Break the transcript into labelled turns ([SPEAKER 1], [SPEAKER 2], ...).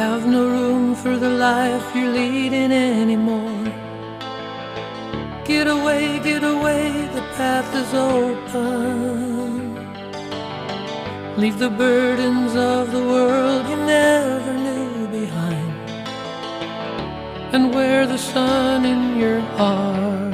[SPEAKER 1] have no room for the life you're leading anymore. Get away, the path is open. Leave the burdens of the world you never knew behind, and wear the sun in your heart.